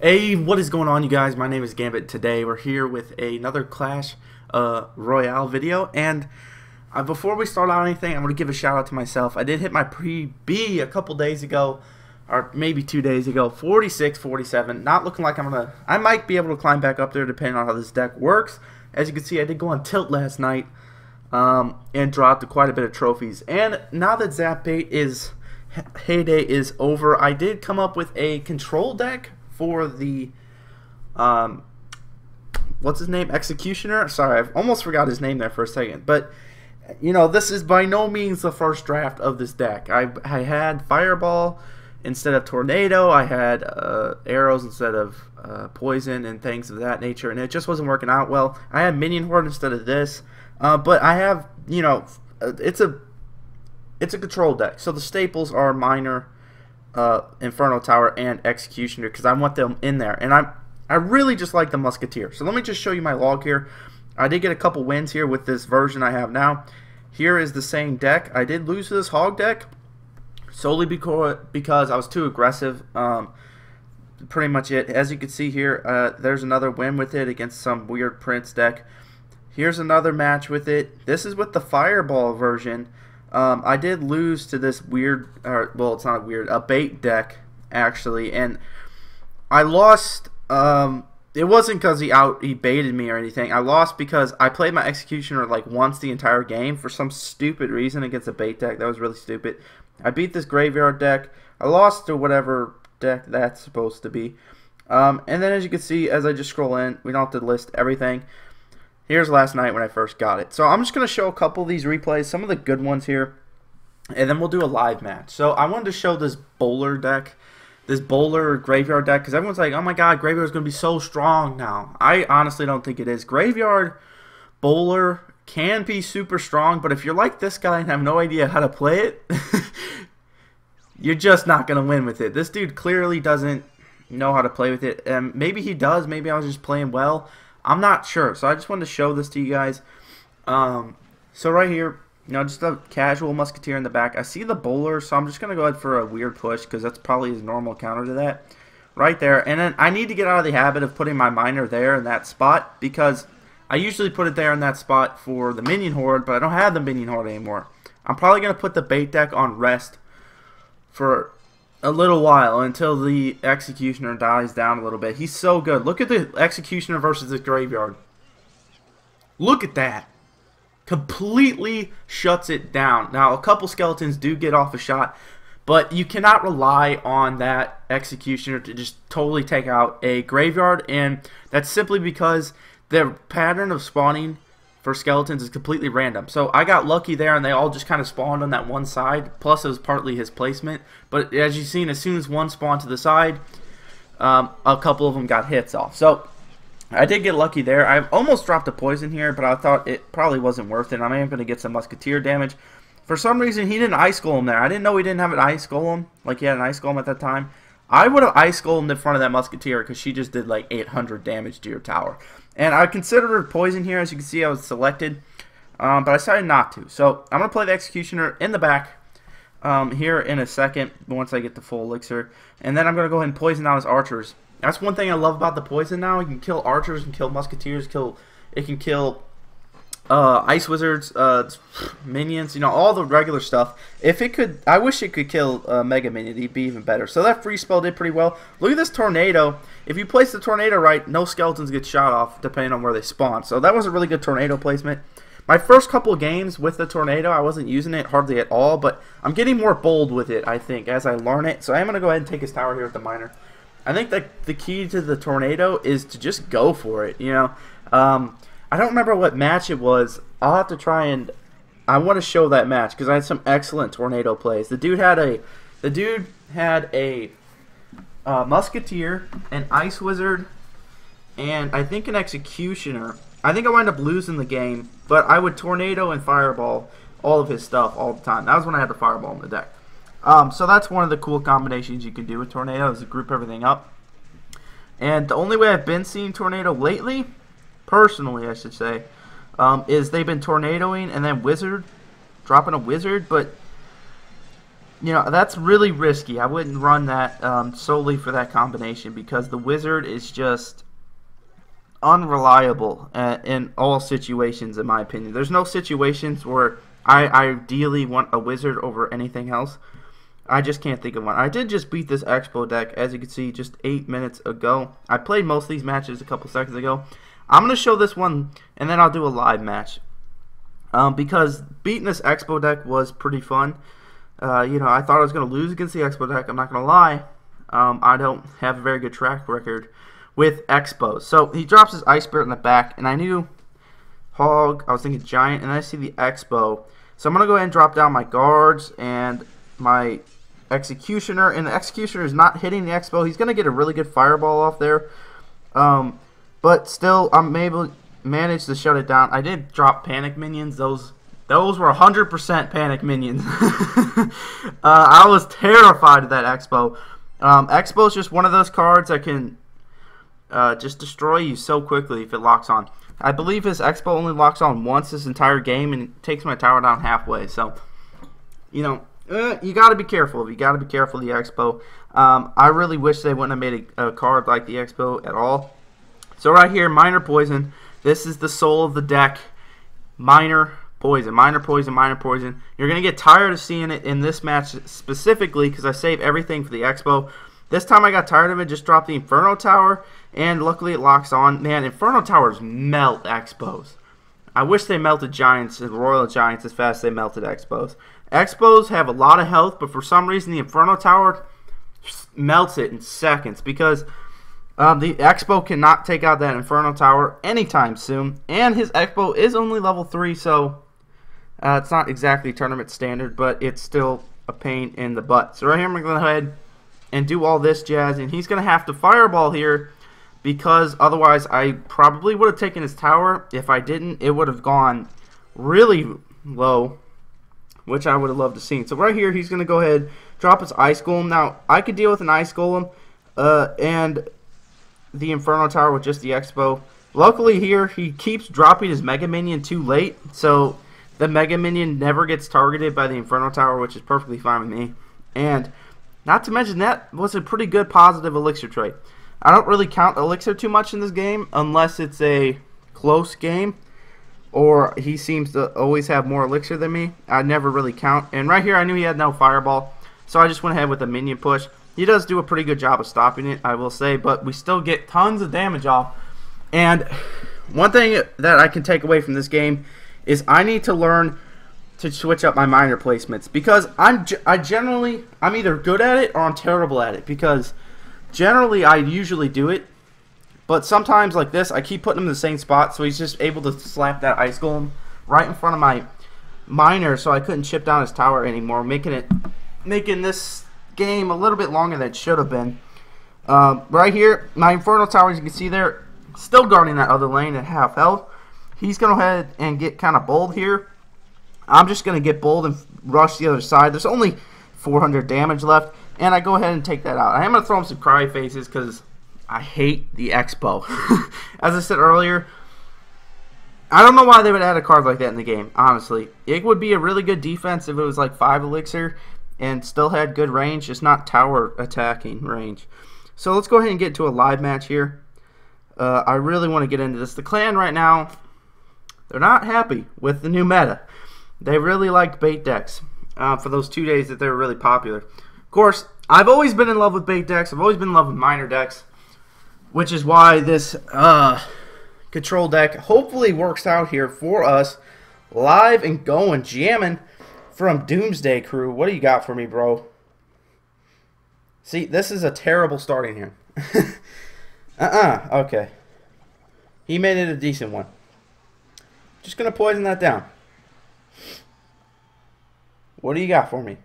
Hey, what is going on, you guys? My name is Gambit. Today we're here with another Clash Royale video, and before we start out anything, I'm going to give a shout out to myself. I did hit my pre-B a couple days ago, or maybe 2 days ago, 46, 47. Not looking like I might be able to climb back up there depending on how this deck works. As you can see, I did go on tilt last night and dropped quite a bit of trophies. And now that Zap 8 heyday is over, I did come up with a control deck for the what's his name, Executioner. Sorry, I almost forgot his name there for a second. But you know, this is by no means the first draft of this deck. I had Fireball instead of Tornado. I had arrows instead of poison and things of that nature, and it just wasn't working out well. I had Minion Horde instead of this, but I have, you know, it's a control deck, so the staples are Miner, Inferno Tower, and Executioner, because I want them in there, and I really just like the Musketeer. So let me just show you my log here. I did get a couple wins here with this version I have now. Here is the same deck. I did lose to this Hog deck solely because I was too aggressive. Pretty much it. As you can see here, there's another win with it against some weird Prince deck. Here's another match with it. This is with the Fireball version. I did lose to this weird, well, it's not weird, a bait deck, actually, and I lost. It wasn't because he baited me or anything. I lost because I played my Executioner like once the entire game for some stupid reason against a bait deck. That was really stupid. I beat this Graveyard deck. I lost to whatever deck that's supposed to be. And then as you can see, as I just scroll in, we don't have to list everything. Here's last night when I first got it. So I'm just going to show a couple of these replays, some of the good ones here, and then we'll do a live match. So I wanted to show this Bowler deck, this Bowler Graveyard deck, because everyone's like, oh my god, Graveyard is going to be so strong now. I honestly don't think it is. Graveyard Bowler can be super strong, but if you're like this guy and have no idea how to play it, you're just not going to win with it. This dude clearly doesn't know how to play with it. Maybe he does. Maybe I was just playing well. I'm not sure, so I just wanted to show this to you guys. So right here, you know, just a casual Musketeer in the back. I see the Bowler, so I'm just going to go ahead for a weird push, because that's probably his normal counter to that. Right there, and then I need to get out of the habit of putting my Miner there in that spot, because I usually put it there in that spot for the Minion Horde, but I don't have the Minion Horde anymore. I'm probably going to put the bait deck on rest for a little while until the Executioner dies down a little bit. He's so good. Look at the Executioner versus the Graveyard. Look at that. Completely shuts it down. Now, a couple skeletons do get off a shot, but you cannot rely on that Executioner to just totally take out a Graveyard, and that's simply because the pattern of spawning for skeletons is completely random. So I got lucky there, and they all just kind of spawned on that one side. Plus, it was partly his placement. But as you've seen, as soon as one spawned to the side, a couple of them got hits off. So I did get lucky there. I almost dropped a poison here, but I thought it probably wasn't worth it. I am going to get some Musketeer damage. For some reason, he didn't Ice Golem there. I didn't know he didn't have an Ice Golem, like he had an Ice Golem at that time. I would have Ice Golemed in front of that Musketeer because she just did like 800 damage to your tower. And I considered her poison here. As you can see, I was selected, but I decided not to. So I'm going to play the Executioner in the back here in a second once I get the full elixir. And then I'm going to go ahead and poison out his archers. That's one thing I love about the poison now. You can kill archers, you can kill musketeers, it can kill ice wizards, minions, you know, all the regular stuff. If it could, I wish it could kill mega minion. It'd be even better. So that free spell did pretty well. Look at this tornado. If you place the tornado right, no skeletons get shot off depending on where they spawn. So that was a really good tornado placement. My first couple of games with the tornado, I wasn't using it hardly at all, but I'm getting more bold with it, I think, as I learn it. So I'm going to go ahead and take his tower here with the Miner. I think that the key to the tornado is to just go for it, you know. I don't remember what match it was. I'll have to try and I want to show that match because I had some excellent tornado plays. The dude had a Musketeer, an Ice Wizard, and I think an Executioner. I think I wound up losing the game, but I would Tornado and Fireball all of his stuff all the time. That was when I had the Fireball in the deck. So that's one of the cool combinations you can do with Tornado, is to group everything up. And the only way I've been seeing Tornado lately, personally I should say, is they've been tornadoing and then Wizard, dropping a Wizard, but you know, that's really risky. I wouldn't run that solely for that combination because the wizard is just unreliable in all situations, in my opinion. There's no situations where I ideally want a wizard over anything else. I just can't think of one. I did just beat this Expo deck, as you can see, just 8 minutes ago. I played most of these matches a couple seconds ago. I'm going to show this one, and then I'll do a live match. Because beating this Expo deck was pretty fun. You know, I thought I was going to lose against the Expo deck. I'm not going to lie. I don't have a very good track record with Expos. So he drops his Ice Spirit in the back, and I knew Hog. I was thinking Giant, and I see the Expo. So I'm going to go ahead and drop down my guards and my Executioner, and the Executioner is not hitting the Expo. He's going to get a really good Fireball off there. But still, I'm able to manage to shut it down. I did drop Panic Minions. Those were 100% Panic Minions. I was terrified of that Expo. Expo is just one of those cards that can just destroy you so quickly if it locks on. I believe his Expo only locks on once this entire game, and it takes my tower down halfway. So, you know, you got to be careful. You got to be careful of the Expo. I really wish they wouldn't have made a card like the Expo at all. So right here, Minor Poison. This is the soul of the deck. Minor Poison. Minor Poison, Minor Poison. You're going to get tired of seeing it in this match specifically because I save everything for the Expo. This time I got tired of it, just dropped the Inferno Tower, and luckily it locks on. Man, Inferno Towers melt Expos. I wish they melted Giants and Royal Giants as fast as they melted Expos. Expos have a lot of health, but for some reason the Inferno Tower melts it in seconds because the Expo cannot take out that Inferno Tower anytime soon. And his Expo is only level 3, so it's not exactly tournament standard, but it's still a pain in the butt. So right here I'm going to go ahead and do all this jazz, and he's going to have to Fireball here because otherwise I probably would have taken his tower. If I didn't, it would have gone really low, which I would have loved to see. So right here, he's going to go ahead, drop his Ice Golem. Now, I could deal with an Ice Golem and the Inferno Tower with just the Expo. Luckily here, he keeps dropping his Mega Minion too late, so the Mega Minion never gets targeted by the Inferno Tower, which is perfectly fine with me. And not to mention, that was a pretty good positive Elixir trade. I don't really count Elixir too much in this game unless it's a close game, or he seems to always have more Elixir than me. I never really count. And right here, I knew he had no Fireball, so I just went ahead with a Minion push. He does do a pretty good job of stopping it, I will say, but we still get tons of damage off. And one thing that I can take away from this game is I need to learn to switch up my minor placements, because I'm either good at it or I'm terrible at it, because generally I usually do it, but sometimes like this I keep putting him in the same spot, so he's just able to slap that Ice Golem right in front of my minor, so I couldn't chip down his tower anymore, making this game a little bit longer than it should have been. Right here, my Inferno Tower, as you can see there, still guarding that other lane at half health. He's going to go ahead and get kind of bold here. I'm just going to get bold and rush the other side. There's only 400 damage left, and I go ahead and take that out. I am going to throw him some cry faces because I hate the Expo. As I said earlier, I don't know why they would add a card like that in the game, honestly. It would be a really good defense if it was like 5 Elixir and still had good range, just not tower attacking range. So let's go ahead and get to a live match here. I really want to get into this. The clan right now, they're not happy with the new meta. They really liked bait decks for those 2 days that they were really popular. Of course, I've always been in love with bait decks. I've always been in love with minor decks, which is why this control deck hopefully works out here for us. Live and going, jamming from Doomsday Crew. What do you got for me, bro? See, this is a terrible starting here. Okay. He made it a decent one. Just going to poison that down. What do you got for me?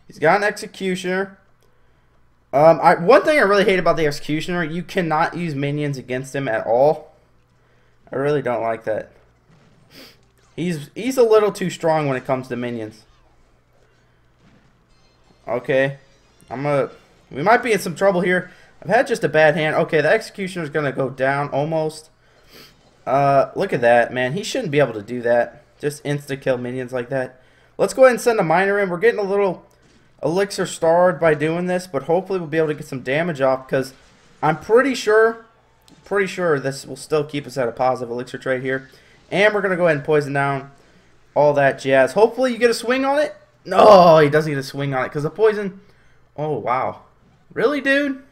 He's got an Executioner. One thing I really hate about the Executioner, you cannot use minions against him at all. I really don't like that. He's a little too strong when it comes to minions. Okay. We might be in some trouble here. I've had just a bad hand. Okay, the Executioner is going to go down almost. Look at that, man. He shouldn't be able to do that. Just insta-kill minions like that. Let's go ahead and send a miner in. We're getting a little elixir starved by doing this, but hopefully we'll be able to get some damage off because I'm pretty sure this will still keep us at a positive elixir trade here. And we're going to go ahead and poison down all that jazz. Hopefully you get a swing on it. No, he doesn't get a swing on it because the poison... Oh, wow. Really, dude?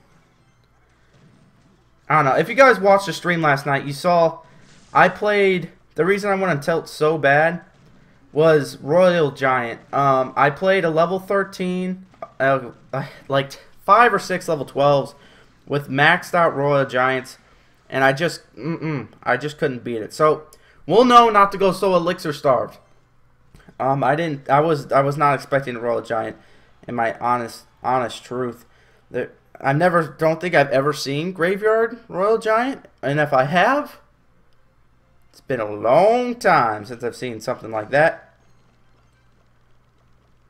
I don't know. If you guys watched the stream last night, you saw I played... The reason I went on tilt so bad was Royal Giant. I played a level 13, like 5 or 6 level 12s with maxed out Royal Giants, and I just couldn't beat it. So we'll know not to go so elixir starved. I was not expecting a Royal Giant, in my honest truth. Don't think I've ever seen Graveyard Royal Giant, and if I have, it's been a long time since I've seen something like that.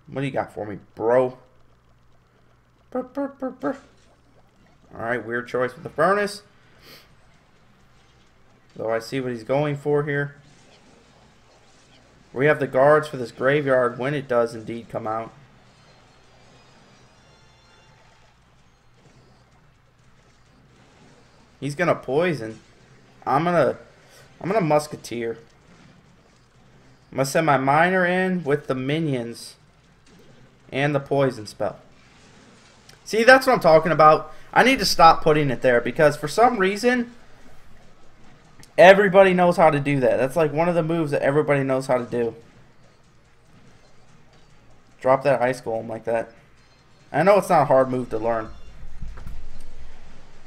What do you got for me, bro? Alright, weird choice with the furnace. Though I see what he's going for here. We have the guards for this graveyard when it does indeed come out. He's gonna poison. I'm gonna musketeer. I'm gonna send my miner in with the minions and the poison spell. See, that's what I'm talking about. I need to stop putting it there because for some reason everybody knows how to do that. That's like one of the moves that everybody knows how to do. Drop that ice golem like that. I know it's not a hard move to learn.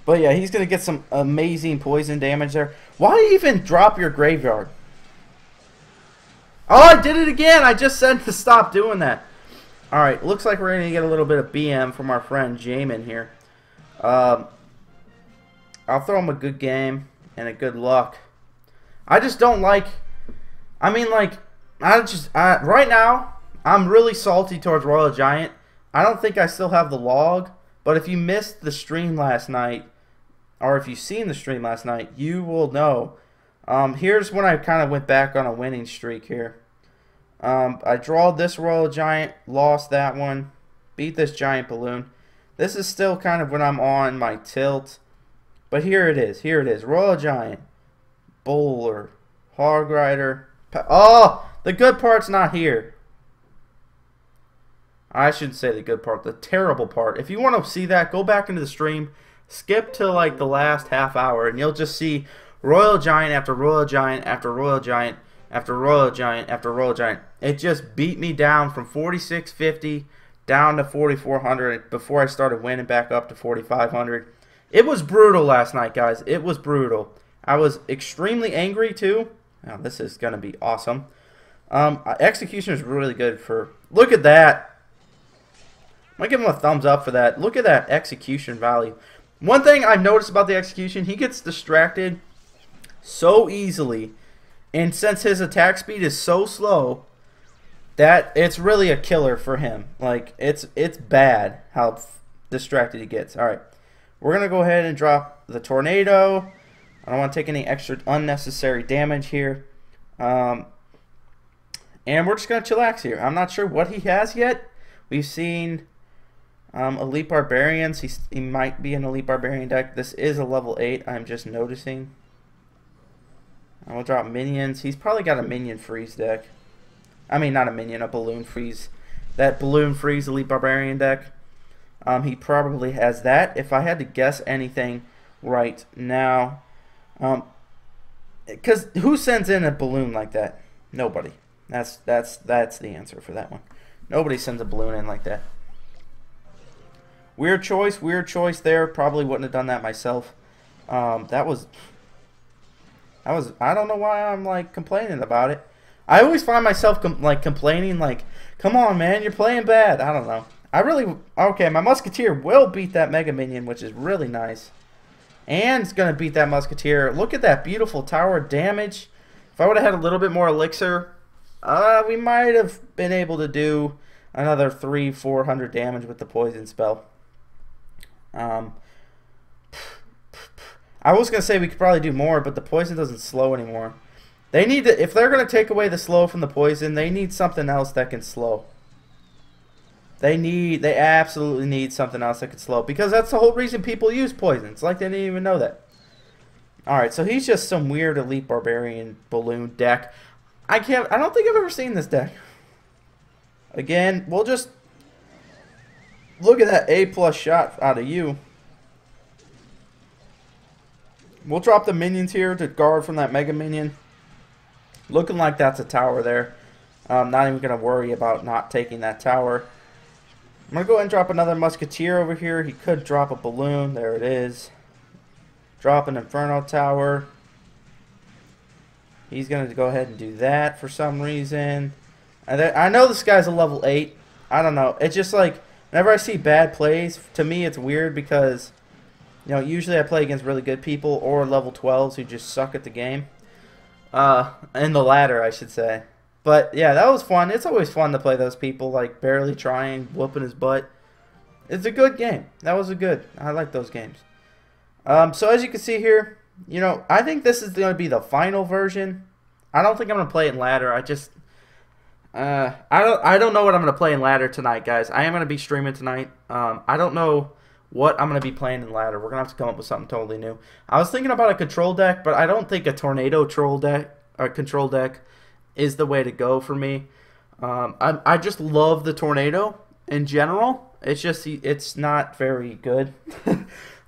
But yeah, he's going to get some amazing poison damage there. Why even drop your graveyard? Oh, I did it again. I just said to stop doing that. Alright, looks like we're going to get a little bit of BM from our friend Jamin here. I'll throw him a good game and a good luck. I just don't like... I mean, like, right now, I'm really salty towards Royal Giant. I don't think I still have the log, but if you missed the stream last night, or if you've seen the stream last night, you will know. Here's when I kind of went back on a winning streak here. I drawed this Royal Giant, lost that one, beat this Giant Balloon. This is still kind of when I'm on my tilt. But here it is. Here it is. Royal Giant, Bowler, Hog Rider. Oh, the good part's not here. I shouldn't say the good part. The terrible part. If you want to see that, go back into the stream. Skip to like the last half hour, and you'll just see Royal Giant after Royal Giant after Royal Giant after Royal Giant after Royal Giant. It just beat me down from 4650 down to 4400 before I started winning back up to 4500. It was brutal last night, guys. It was brutal. I was extremely angry too. Now this is gonna be awesome. Execution is really good for. Look at that. I'm gonna give him a thumbs up for that. Look at that execution value. One thing I've noticed about the execution, he gets distracted so easily, and since his attack speed is so slow, that it's really a killer for him. Like it's bad how distracted he gets. All right, we're gonna go ahead and drop the tornado. I don't want to take any extra unnecessary damage here, and we're just gonna chillax here. I'm not sure what he has yet. We've seen Elite Barbarians. He might be an Elite Barbarian deck. This is a level 8. I'm just noticing. I will drop minions. He's probably got a minion freeze deck. I mean, not a minion, a balloon freeze. That balloon freeze Elite Barbarian deck. He probably has that. If I had to guess anything right now, because who sends in a balloon like that? Nobody. That's the answer for that one. Nobody sends a balloon in like that. Weird choice there. Probably wouldn't have done that myself. That was I don't know why I'm like complaining about it. I always find myself complaining like, come on man, you're playing bad. I don't know. Okay, my Musketeer will beat that Mega Minion, which is really nice. And it's going to beat that Musketeer. Look at that beautiful tower damage. If I would have had a little bit more elixir, we might have been able to do another 300-400 damage with the poison spell. I was going to say we could probably do more, but the poison doesn't slow anymore. They need to, if they're going to take away the slow from the poison, they need something else that can slow. They absolutely need something else that can slow, because that's the whole reason people use poison. It's like they didn't even know that. Alright, so he's just some weird elite barbarian balloon deck. I don't think I've ever seen this deck. Again, we'll just look at that A+ shot out of you. We'll drop the minions here to guard from that mega minion. Looking like that's a tower there. I'm not even going to worry about not taking that tower. I'm going to go ahead and drop another musketeer over here. He could drop a balloon. There it is. Drop an inferno tower. He's going to go ahead and do that for some reason. And I know this guy's a level 8. I don't know. It's just like, whenever I see bad plays, to me it's weird because, you know, usually I play against really good people or level 12s who just suck at the game. In the ladder, I should say. But, yeah, that was fun. It's always fun to play those people, like, barely trying, whooping his butt. It's a good game. That was a good. I like those games. So, as you can see here, you know, I think this is going to be the final version. I don't think I'm going to play it in ladder. I just... I don't know what I'm going to play in ladder tonight, guys. I am going to be streaming tonight. I don't know what I'm going to be playing in ladder. We're going to have to come up with something totally new. I was thinking about a control deck, but I don't think a tornado troll deck or control deck is the way to go for me. I just love the tornado in general. It's just, it's not very good.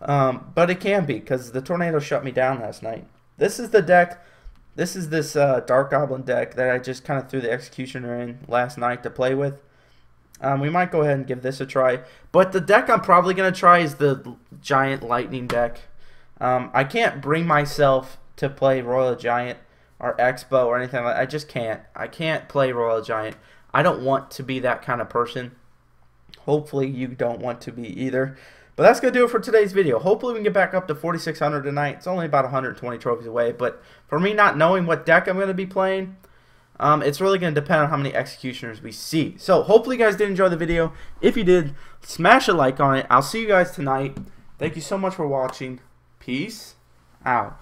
But it can be, because the tornado shut me down last night. This is the deck. This is this Dark Goblin deck that I just kind of threw the Executioner in last night to play with. We might go ahead and give this a try. But the deck I'm probably going to try is the Giant Lightning deck. I can't bring myself to play Royal Giant or Expo or anything like that. I just can't. I can't play Royal Giant. I don't want to be that kind of person. Hopefully you don't want to be either. But that's going to do it for today's video. Hopefully we can get back up to 4,600 tonight. It's only about 120 trophies away. But for me not knowing what deck I'm going to be playing, it's really going to depend on how many Executioners we see. So hopefully you guys did enjoy the video. If you did, smash a like on it. I'll see you guys tonight. Thank you so much for watching. Peace out.